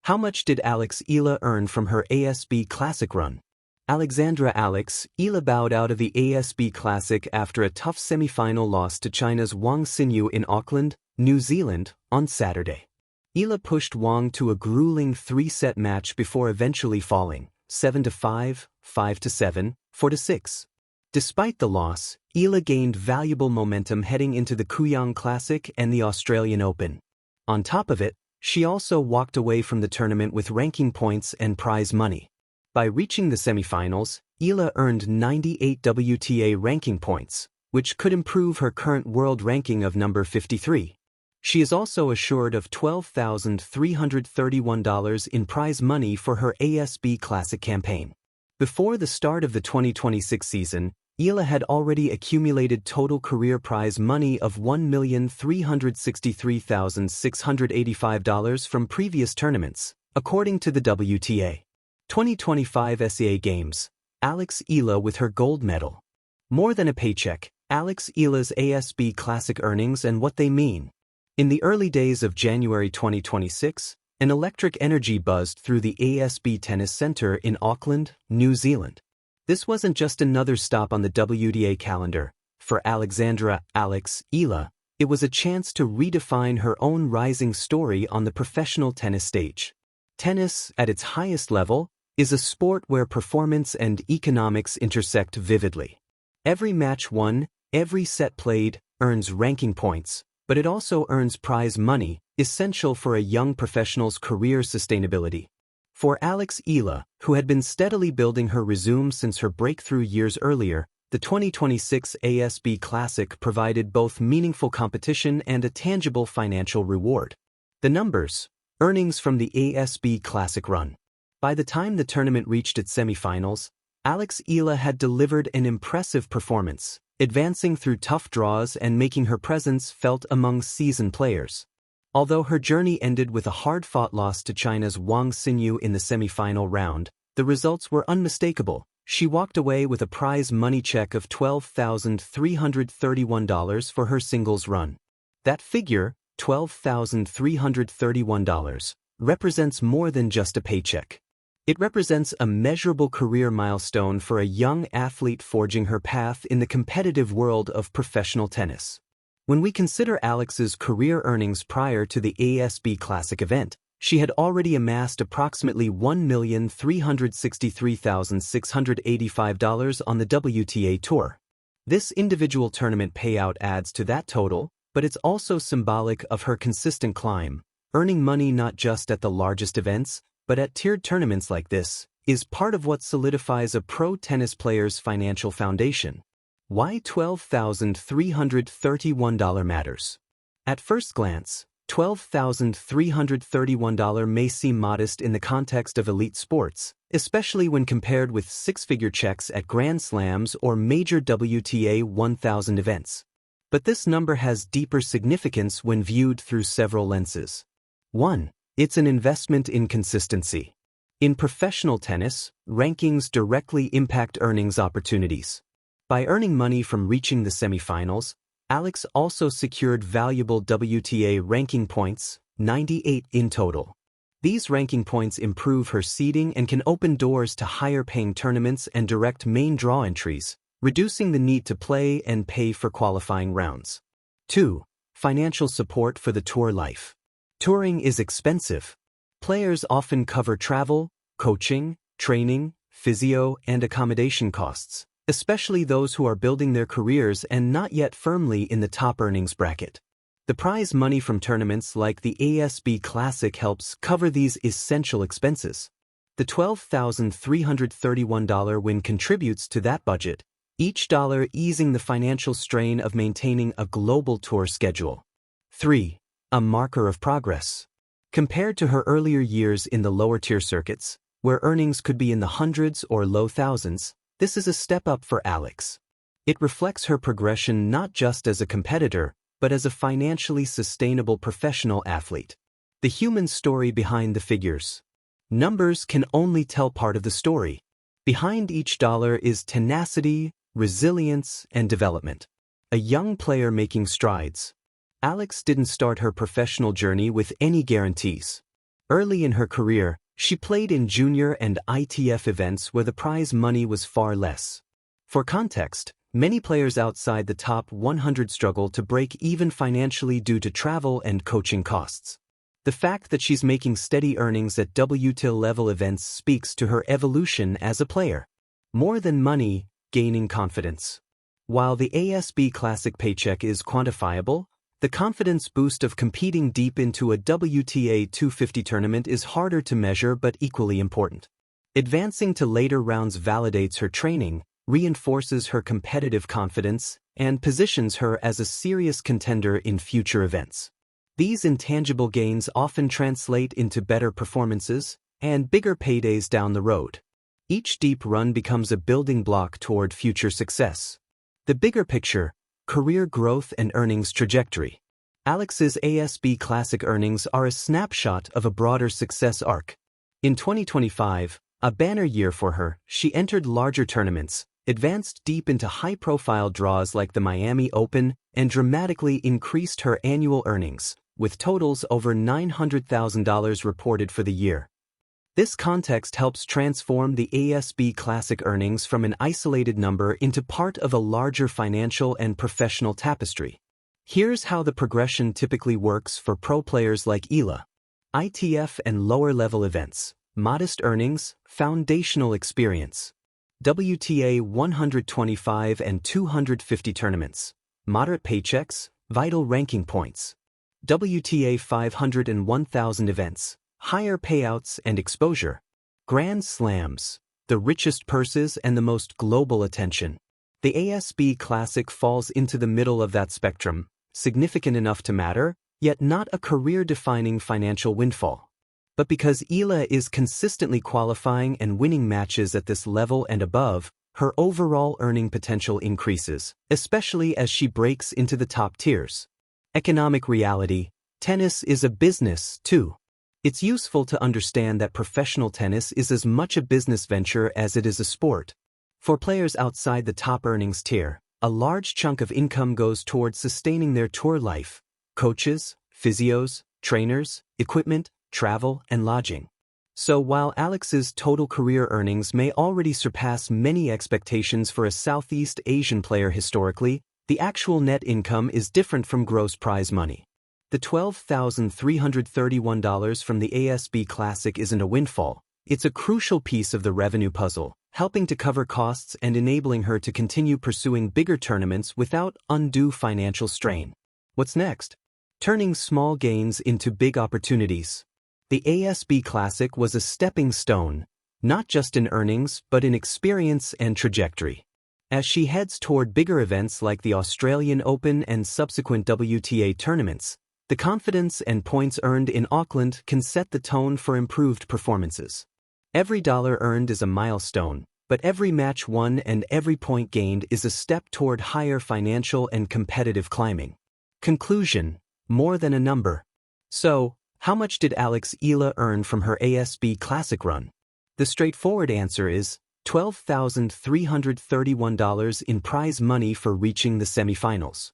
How much did Eala earn from her ASB Classic run? Alexandra Eala bowed out of the ASB Classic after a tough semi-final loss to China's Wang Xinyu in Auckland, New Zealand, on Saturday. Eala pushed Wang to a grueling 3-set match before eventually falling 7-5, 5-7, 4-6. Despite the loss, Eala gained valuable momentum heading into the Kooyong Classic and the Australian Open. On top of it, she also walked away from the tournament with ranking points and prize money. By reaching the semifinals, Eala earned 98 WTA ranking points, which could improve her current world ranking of number 53. She is also assured of $12,331 in prize money for her ASB Classic campaign. Before the start of the 2026 season, Eala had already accumulated total career prize money of $1,363,685 from previous tournaments, according to the WTA. 2025 SEA Games, Eala with her gold medal. More than a paycheck, Eala's ASB Classic earnings and what they mean. In the early days of January 2026, an electric energy buzzed through the ASB Tennis Centre in Auckland, New Zealand. This wasn't just another stop on the WTA calendar. For Alexandra Eala, it was a chance to redefine her own rising story on the professional tennis stage. Tennis, at its highest level, is a sport where performance and economics intersect vividly. Every match won, every set played, earns ranking points, but it also earns prize money, essential for a young professional's career sustainability. For Eala, who had been steadily building her resume since her breakthrough years earlier, the 2026 ASB Classic provided both meaningful competition and a tangible financial reward. The numbers: earnings from the ASB Classic run. By the time the tournament reached its semifinals, Eala had delivered an impressive performance, advancing through tough draws and making her presence felt among seasoned players. Although her journey ended with a hard-fought loss to China's Wang Xinyu in the semi-final round, the results were unmistakable. She walked away with a prize money check of $12,331 for her singles run. That figure, $12,331, represents more than just a paycheck. It represents a measurable career milestone for a young athlete forging her path in the competitive world of professional tennis. When we consider Alex's career earnings prior to the ASB Classic event, she had already amassed approximately $1,363,685 on the WTA Tour. This individual tournament payout adds to that total, but it's also symbolic of her consistent climb. Earning money not just at the largest events, but at tiered tournaments like this, is part of what solidifies a pro tennis player's financial foundation. Why $12,331 matters? At first glance, $12,331 may seem modest in the context of elite sports, especially when compared with six-figure checks at Grand Slams or major WTA 1000 events. But this number has deeper significance when viewed through several lenses. 1. It's an investment in consistency. In professional tennis, rankings directly impact earnings opportunities. By earning money from reaching the semifinals, Alex also secured valuable WTA ranking points, 98 in total. These ranking points improve her seeding and can open doors to higher-paying tournaments and direct main draw entries, reducing the need to play and pay for qualifying rounds. 2. Financial support for the tour life. Touring is expensive. Players often cover travel, coaching, training, physio, and accommodation costs, especially those who are building their careers and not yet firmly in the top earnings bracket. The prize money from tournaments like the ASB Classic helps cover these essential expenses. The $12,331 win contributes to that budget, each dollar easing the financial strain of maintaining a global tour schedule. 3. A marker of progress. Compared to her earlier years in the lower-tier circuits, where earnings could be in the hundreds or low thousands, this is a step up for Alex. It reflects her progression not just as a competitor, but as a financially sustainable professional athlete. The human story behind the figures. Numbers can only tell part of the story. Behind each dollar is tenacity, resilience, and development. A young player making strides. Alex didn't start her professional journey with any guarantees. Early in her career, she played in junior and ITF events where the prize money was far less. For context, many players outside the top 100 struggle to break even financially due to travel and coaching costs. The fact that she's making steady earnings at WTA level events speaks to her evolution as a player. More than money, gaining confidence. While the ASB Classic paycheck is quantifiable, the confidence boost of competing deep into a WTA 250 tournament is harder to measure but equally important. Advancing to later rounds validates her training, reinforces her competitive confidence, and positions her as a serious contender in future events. These intangible gains often translate into better performances and bigger paydays down the road. Each deep run becomes a building block toward future success. The bigger picture, career growth and earnings trajectory. Alex's ASB Classic earnings are a snapshot of a broader success arc. In 2025, a banner year for her, she entered larger tournaments, advanced deep into high-profile draws like the Miami Open, and dramatically increased her annual earnings, with totals over $900,000 reported for the year. This context helps transform the ASB Classic earnings from an isolated number into part of a larger financial and professional tapestry. Here's how the progression typically works for pro players like Eala. ITF and lower-level events, modest earnings, foundational experience. WTA 125 and 250 tournaments, moderate paychecks, vital ranking points. WTA 500 and 1000 events, higher payouts and exposure. Grand Slams, the richest purses and the most global attention. The ASB Classic falls into the middle of that spectrum, significant enough to matter, yet not a career-defining financial windfall. But because Eala is consistently qualifying and winning matches at this level and above, her overall earning potential increases, especially as she breaks into the top tiers. Economic reality, tennis is a business, too. It's useful to understand that professional tennis is as much a business venture as it is a sport. For players outside the top earnings tier, a large chunk of income goes towards sustaining their tour life: coaches, physios, trainers, equipment, travel, and lodging. So while Alex's total career earnings may already surpass many expectations for a Southeast Asian player historically, the actual net income is different from gross prize money. The $12,331 from the ASB Classic isn't a windfall, it's a crucial piece of the revenue puzzle, helping to cover costs and enabling her to continue pursuing bigger tournaments without undue financial strain. What's next? Turning small gains into big opportunities. The ASB Classic was a stepping stone, not just in earnings but in experience and trajectory. As she heads toward bigger events like the Australian Open and subsequent WTA tournaments, the confidence and points earned in Auckland can set the tone for improved performances. Every dollar earned is a milestone, but every match won and every point gained is a step toward higher financial and competitive climbing. Conclusion: more than a number. So, how much did Alex Eala earn from her ASB Classic run? The straightforward answer is $12,331 in prize money for reaching the semifinals.